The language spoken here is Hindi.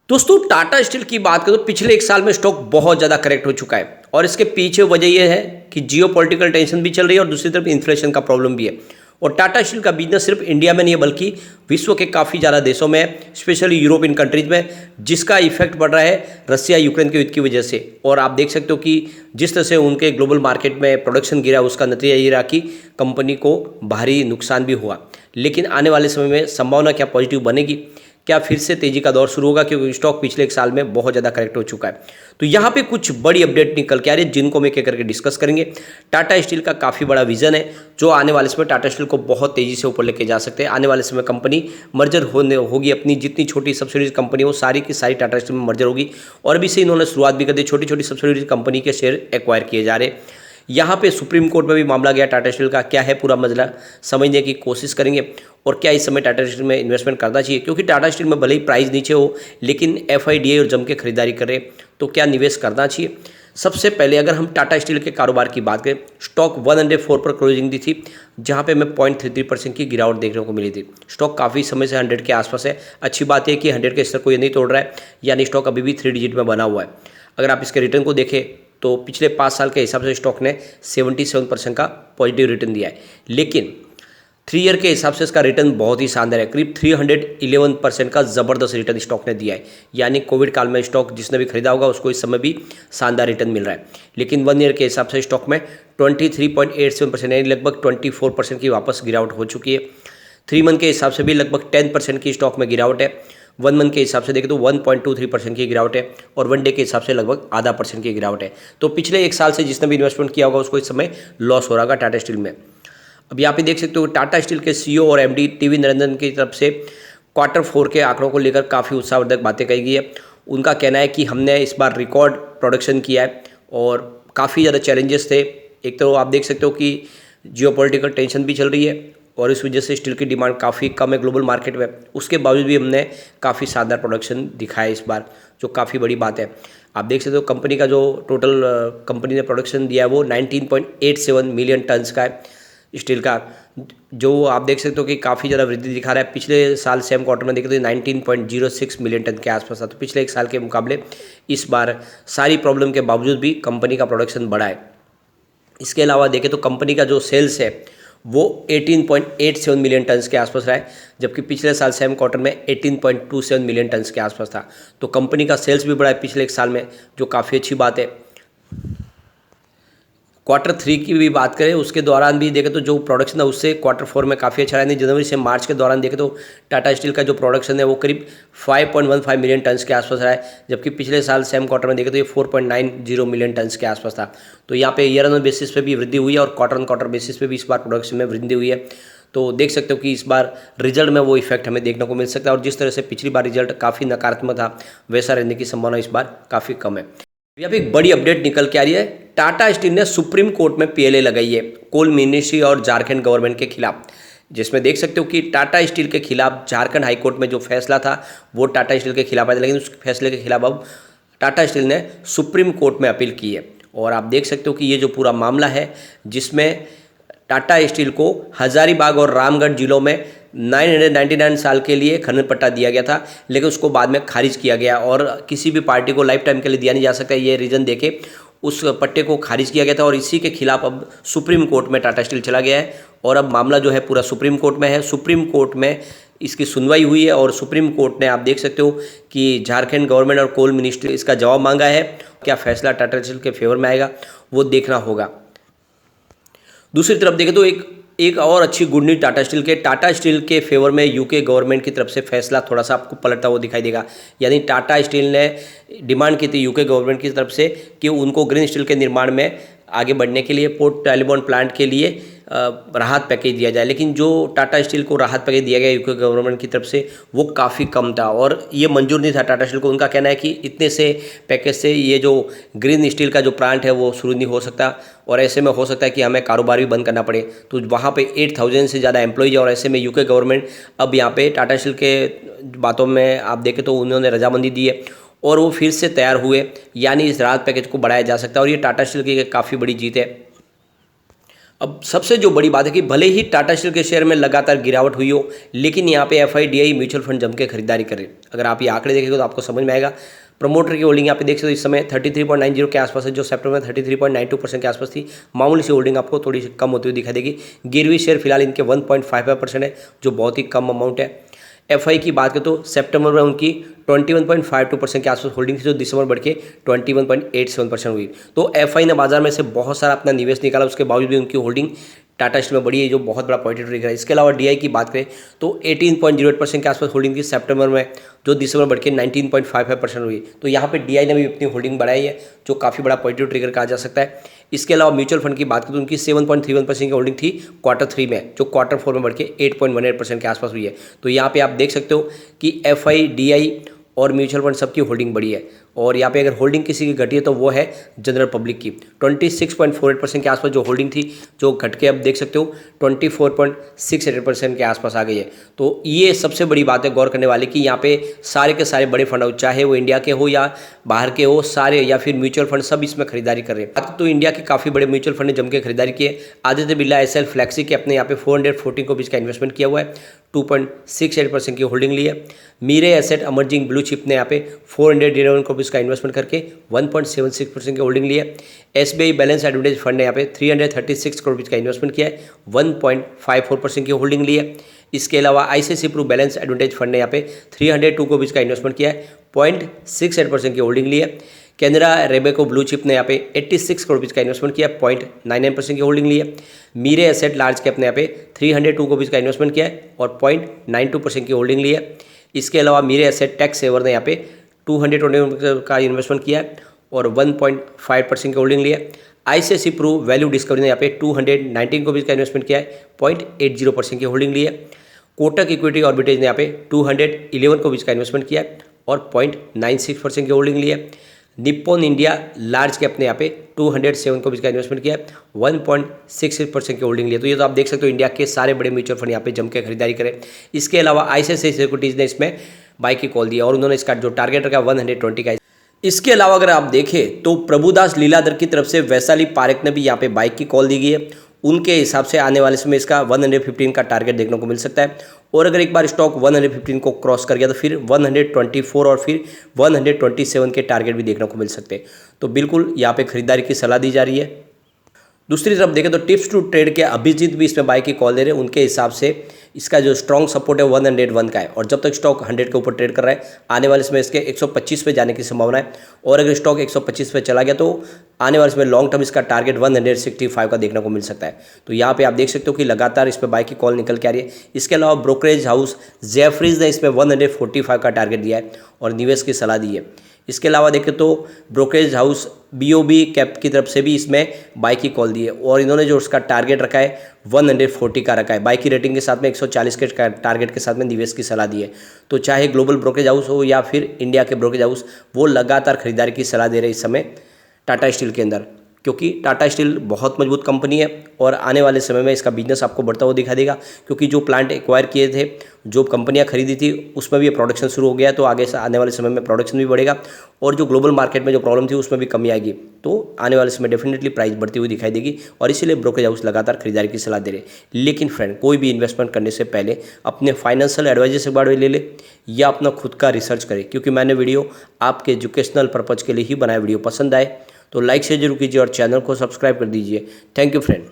दोस्तों टाटा स्टील की बात करें तो पिछले एक साल में स्टॉक बहुत ज़्यादा करेक्ट हो चुका है और इसके पीछे वजह यह है कि जियो पॉलिटिकल टेंशन भी चल रही है और दूसरी तरफ इन्फ्लेशन का प्रॉब्लम भी है। और टाटा स्टील का बिजनेस सिर्फ इंडिया में नहीं है बल्कि विश्व के काफ़ी ज़्यादा देशों में, स्पेशली यूरोपियन कंट्रीज में, जिसका इफेक्ट पड़ रहा है रसिया यूक्रेन के युद्ध की वजह से। और आप देख सकते हो कि जिस तरह से उनके ग्लोबल मार्केट में प्रोडक्शन गिरा, उसका नतीजा ये रहा कि कंपनी को भारी नुकसान भी हुआ। लेकिन आने वाले समय में संभावना क्या पॉजिटिव बनेगी, क्या फिर से तेजी का दौर शुरू होगा, क्योंकि स्टॉक पिछले एक साल में बहुत ज़्यादा करेक्ट हो चुका है। तो यहाँ पे कुछ बड़ी अपडेट निकल के आ रही है जिनको मैं एक करके डिस्कस करेंगे। टाटा स्टील का काफ़ी बड़ा विजन है जो आने वाले समय टाटा स्टील को बहुत तेज़ी से ऊपर लेके जा सकते हैं। आने वाले समय कंपनी मर्जर होगी, अपनी जितनी छोटी सब्सिडीज कंपनी हो सारी की सारी टाटा स्टील में मर्जर होगी। और अभी से इन्होंने शुरुआत भी कर दी, छोटी छोटी सब्सिडीज कंपनी के शेयर एक्वायर किए जा रहे। यहाँ पे सुप्रीम कोर्ट में भी मामला गया टाटा स्टील का, क्या है पूरा मसला समझने की कोशिश करेंगे। और क्या इस समय टाटा स्टील में इन्वेस्टमेंट करना चाहिए, क्योंकि टाटा स्टील में भले ही प्राइस नीचे हो लेकिन एफआईडीआई और जम के खरीदारी करें, तो क्या निवेश करना चाहिए। सबसे पहले अगर हम टाटा स्टील के कारोबार की बात करें, स्टॉक 104 पर क्लोजिंग दी थी, जहां पे हमें 0.33% की गिरावट देखने को मिली थी। स्टॉक काफ़ी समय से 100 के आसपास है। अच्छी बात है कि 100 के स्तर को ये नहीं तोड़ रहा है, यानी स्टॉक अभी भी 3 डिजिट में बना हुआ है। अगर आप इसके रिटर्न को देखें तो पिछले 5 साल के हिसाब से स्टॉक ने 77% का पॉजिटिव रिटर्न दिया है। लेकिन 3 ईयर के हिसाब से इसका रिटर्न बहुत ही शानदार है, करीब 311% का ज़बरदस्त रिटर्न स्टॉक ने दिया है। यानी कोविड काल में स्टॉक जिसने भी खरीदा होगा उसको इस समय भी शानदार रिटर्न मिल रहा है। लेकिन 1 ईयर के हिसाब से स्टॉक में 23.87% यानी लगभग 24% की वापस गिरावट हो चुकी है। 3 मंथ के हिसाब से भी लगभग 10% की स्टॉक में गिरावट है। 1 मंथ के हिसाब से देखें तो 1.23% की गिरावट है और 1 डे के हिसाब से लगभग आधा % की गिरावट है। तो पिछले एक साल से जिसने भी इन्वेस्टमेंट किया होगा उसको इस समय लॉस हो रहा होगा टाटा स्टील में। अब यहाँ पे देख सकते हो टाटा स्टील के सीईओ और एमडी टीवी नरेंद्रन की तरफ से Q4 के आंकड़ों को लेकर काफ़ी उत्साहवर्धक बातें कही गई है। उनका कहना है कि हमने इस बार रिकॉर्ड प्रोडक्शन किया है और काफ़ी ज़्यादा चैलेंजेस थे। एक तो आप देख सकते हो कि जियोपॉलिटिकल टेंशन भी चल रही है और इस वजह से स्टील की डिमांड काफ़ी कम है ग्लोबल मार्केट में। उसके बावजूद भी हमने काफ़ी शानदार प्रोडक्शन दिखाया इस बार, जो काफ़ी बड़ी बात है। आप देख सकते हो कंपनी का जो टोटल कंपनी ने प्रोडक्शन दिया है वो 19.87 मिलियन टन्स का है स्टील का, जो आप देख सकते हो कि काफ़ी ज़्यादा वृद्धि दिखा रहा है। पिछले साल सेम क्वार्टर में देखें तो 19.06 मिलियन टन के आसपास था। तो पिछले एक साल के मुकाबले इस बार सारी प्रॉब्लम के बावजूद भी कंपनी का प्रोडक्शन बढ़ा है। इसके अलावा देखें तो कंपनी का जो सेल्स है वो 18.87 मिलियन टन्स के आसपास रहा है, जबकि पिछले साल सेम क्वार्टर में 18.27 मिलियन टन्स के आसपास था। तो कंपनी का सेल्स भी बढ़ा है पिछले एक साल में, जो काफ़ी अच्छी बात है। Q3 की भी बात करें उसके दौरान भी देखें तो जो प्रोडक्शन है उससे Q4 में काफ़ी अच्छा रहा है। जनवरी से मार्च के दौरान देखें तो टाटा स्टील का जो प्रोडक्शन है वो करीब 5.15 मिलियन टन्स के आसपास रहा है, जबकि पिछले साल सेम क्वार्टर में देखें तो ये 4.90 मिलियन टन्स के आसपास था। तो यहाँ पे ईयर ऑन बेसिस पे भी वृद्धि हुई है और क्वार्टर बेसिस पे भी इस बार प्रोडक्शन में वृद्धि हुई है। तो देख सकते हो कि इस बार रिजल्ट में वो इफेक्ट हमें देखने को मिल सकता है और जिस तरह से पिछली बार रिजल्ट काफ़ी नकारात्मक था वैसा रहने की संभावना इस बार काफ़ी कम है। यहाँ पे एक बड़ी अपडेट निकल के आ रही है, टाटा स्टील ने सुप्रीम कोर्ट में पीएलए लगाई है कोल मिनिस्ट्री और झारखंड गवर्नमेंट के खिलाफ, जिसमें देख सकते हो कि टाटा स्टील के खिलाफ झारखंड हाईकोर्ट में जो फैसला था वो टाटा स्टील के खिलाफ आया था, लेकिन उस फैसले के खिलाफ अब टाटा स्टील ने सुप्रीम कोर्ट में अपील की है। और आप देख सकते हो कि ये जो पूरा मामला है जिसमें टाटा स्टील को हजारीबाग और रामगढ़ जिलों में 999 साल के लिए खनन पट्टा दिया गया था, लेकिन उसको बाद में खारिज किया गया और किसी भी पार्टी को लाइफ टाइम के लिए दिया नहीं जा सकता, ये रीज़न देके उस पट्टे को खारिज किया गया था। और इसी के खिलाफ अब सुप्रीम कोर्ट में टाटा स्टील चला गया है और अब मामला जो है पूरा सुप्रीम कोर्ट में है। सुप्रीम कोर्ट में इसकी सुनवाई हुई है और सुप्रीम कोर्ट ने आप देख सकते हो कि झारखंड गवर्नमेंट और कोल मिनिस्ट्री इसका जवाब मांगा है। क्या फैसला टाटा स्टील के फेवर में आएगा वो देखना होगा। दूसरी तरफ देखें तो एक और अच्छी गुड न्यूज टाटा स्टील के फेवर में यूके गवर्नमेंट की तरफ से फैसला थोड़ा सा आपको पलटता हुआ दिखाई देगा। यानी टाटा स्टील ने डिमांड की थी यूके गवर्नमेंट की तरफ से कि उनको ग्रीन स्टील के निर्माण में आगे बढ़ने के लिए पोर्ट टैलिबॉन प्लांट के लिए राहत पैकेज दिया जाए, लेकिन जो टाटा स्टील को राहत पैकेज दिया गया यूके गवर्नमेंट की तरफ से वो काफ़ी कम था और ये मंजूर नहीं था टाटा स्टील को। उनका कहना है कि इतने से पैकेज से ये जो ग्रीन स्टील का जो प्लांट है वो शुरू नहीं हो सकता और ऐसे में हो सकता है कि हमें कारोबार भी बंद करना पड़े। तो वहाँ पे 8,000 से ज़्यादा एम्प्लॉयज़ है और ऐसे में यूके गवर्नमेंट अब यहाँ पे टाटा स्टील के बातों में आप देखें तो उन्होंने रजामंदी दी है और वो फिर से तैयार हुए, यानी इस राहत पैकेज को बढ़ाया जा सकता है और ये टाटा स्टील की काफ़ी बड़ी जीत है। अब सबसे जो बड़ी बात है कि भले ही टाटा स्टील के शेयर में लगातार गिरावट हुई हो, लेकिन यहाँ पे एफआईडीआई म्यूचुअल फंड जम के खरीदारी करे। अगर आप ये आंकड़े देखेंगे तो आपको समझ में आएगा। प्रमोटर की होल्डिंग यहाँ पे देख सकते हो इस समय 33.90 के आसपास है, जो सितंबर में 33.92% के आसपास थी। मामूली सी होल्डिंग आपको थोड़ी सी कम होती हुई दिखाई देगी। गिरवी शेयर फिलहाल इनके 1.55% है, जो बहुत ही कम अमाउंट है। एफआई की बात करें तो सितंबर में उनकी 21.52% के आसपास होल्डिंग थी, जो दिसंबर बढ़ के 21.87% हुई। तो एफआई ने बाजार में से बहुत सारा अपना निवेश निकाला, उसके बावजूद भी उनकी होल्डिंग टाटा स्टील में बढ़ी है, जो बहुत बड़ा पॉजिटिव ट्रिगर है। इसके अलावा डीआई की बात करें तो 18.08% के आसपास होल्डिंग थी सितंबर में, जो दिसंबर बढ़ के 19.55% हुई। तो यहाँ पे डीआई ने भी अपनी होल्डिंग बढ़ाई है, जो काफ़ी बड़ा पॉजिटिव ट्रिगर कहा जा सकता है। इसके अलावा म्यूचुअल फंड की बात करें तो उनकी 7.31% की होल्डिंग थी Q3 में, जो Q4 में बढ़ के 8.18% के आसपास हुई है। तो यहाँ पे आप देख सकते हो कि एफआई, डीआई और म्यूचुअल फंड सबकी होल्डिंग बढ़ी है। और यहाँ पे अगर होल्डिंग किसी की घटी है तो वो है जनरल पब्लिक की 26.48% के आसपास जो होल्डिंग थी, जो घट के अब देख सकते हो 24.68% के आसपास आ गई है। तो ये सबसे बड़ी बात है गौर करने वाली कि यहाँ पे सारे के सारे बड़े फंड हो, चाहे वो इंडिया के हो या बाहर के हो, सारे या फिर म्यूचुअल फंड सब इसमें खरीदारी कर रहे हैं। तो इंडिया के काफ़ी बड़े म्यूचुअल फंड ने जम के खरीदारी की है। आदित्य बिरला एसएल फ्लैक्सी के अपने यहाँ पे 414 करोड़ का इन्वेस्टमेंट किया हुआ है, 2.68% की होल्डिंग ली है। मीरे एसेट अमर्जिंग ब्लू चिप ने यहाँ पे 411 करोड़ का इन्वेस्टमेंट करके 1.76% की होल्डिंग ली है। एसबीआई बैलेंस एडवांटेज फंड ने यहाँ पे 336 करोड़ का इन्वेस्टमेंट किया है, 1.54% की होल्डिंग ली है। इसके अलावा ICICI Pru balance advantage fund ने यहाँ पे 302 करोड़ का इन्वेस्टमेंट किया है, 0.68% की होल्डिंग ली है। कैनरा रेबेको ब्लू चिप ने यहाँ पे 86 करोड़ का इन्वेस्टमेंट किया है, 0.99% की होल्डिंग ली है। मीरे एसेट लार्ज कैप ने यहाँ पे 302 करोड़ का इन्वेस्टमेंट किया है और 0.92% की होल्डिंग ली है। इसके अलावा मीरे एसेट टैक्स सेवर ने यहाँ पे 220 का इन्वेस्टमेंट किया है और 1.5% की होल्डिंग ली है। आईसीआईसीआई प्रू वैल्यू डिस्कवरी ने यहाँ पे 219 करोड़ का इन्वेस्टमेंट किया है, 0.80% की होल्डिंग ली है। कोटक इक्विटी ऑर्बिटेज ने यहाँ पे 211 करोड़ का इन्वेस्टमेंट किया है और 0.96% की होल्डिंग ली है। निप्पॉन इंडिया लार्ज कैप ने यहाँ पे 207 करोड़ का इन्वेस्टमेंट किया है, 1.66% की होल्डिंग ली है। तो ये तो आप देख सकते हो इंडिया के सारे बड़े म्यूचुअल फंड यहाँ पे जम के खरीदारी करें। इसके अलावा आईसीआईसीआई सिक्योरिटीज ने इसमें बाई की कॉल दी और उन्होंने इसका जो टारगेट रखा 120 का। इसके अलावा अगर आप देखें तो प्रभुदास लीलाधर की तरफ से वैशाली पारेख ने भी यहाँ पे बाई की कॉल दी गई है। उनके हिसाब से आने वाले समय इसका 115 का टारगेट देखने को मिल सकता है। और अगर एक बार स्टॉक 115 को क्रॉस कर गया तो फिर 124 और फिर 127 के टारगेट भी देखने को मिल सकते हैं। तो बिल्कुल यहाँ पे खरीदारी की सलाह दी जा रही है। दूसरी तरफ देखें तो टिप्स टू ट्रेड के अभिजीत भी इसमें बाई की कॉल दे रहे हैं। उनके हिसाब से इसका जो स्ट्रॉन्ग सपोर्ट है 101 का है और जब तक स्टॉक 100 के ऊपर ट्रेड कर रहा है आने वाले समय इसके 125 पे जाने की संभावना है। और अगर स्टॉक 125 पे चला गया तो आने वाले समय लॉन्ग टर्म इसका टारगेट 165 का देखने को मिल सकता है। तो यहाँ पे आप देख सकते हो कि लगातार इस पर बाई की कॉल निकल के आ रही है। इसके अलावा ब्रोकरेज हाउस जेफरीज ने इसमें 145 का टारगेट दिया है और निवेश की सलाह दी है। इसके अलावा देखें तो ब्रोकरेज हाउस बीओबी कैप की तरफ से भी इसमें बाई की कॉल दी है और इन्होंने जो उसका टारगेट रखा है 140 का रखा है। बाई की रेटिंग के साथ में 140 के टारगेट के साथ में निवेश की सलाह दी है। तो चाहे ग्लोबल ब्रोकरेज हाउस हो या फिर इंडिया के ब्रोकरेज हाउस, वो लगातार खरीदारी की सलाह दे रहे इस समय टाटा स्टील के अंदर, क्योंकि टाटा स्टील बहुत मजबूत कंपनी है और आने वाले समय में इसका बिजनेस आपको बढ़ता हुआ दिखा देगा। क्योंकि जो प्लांट एक्वायर किए थे, जो कंपनियां खरीदी थी, उसमें भी प्रोडक्शन शुरू हो गया है। तो आगे से आने वाले समय में प्रोडक्शन भी बढ़ेगा और जो ग्लोबल मार्केट में जो प्रॉब्लम थी उसमें भी कमी आएगी। तो आने वाले समय डेफिनेटली प्राइस बढ़ती हुई दिखाई देगी और इसीलिए ब्रोकरेज हाउस लगातार खरीदारी की सलाह दे रहे। लेकिन फ्रेंड, कोई भी इन्वेस्टमेंट करने से पहले अपने फाइनेंशियल एडवाइजर से बारे में ले ले या अपना खुद का रिसर्च करें, क्योंकि मैंने वीडियो आपके एजुकेशनल पर्पज़ के लिए ही बनाया। वीडियो पसंद आए तो लाइक शेयर जरूर कीजिए और चैनल को सब्सक्राइब कर दीजिए। Thank you friend.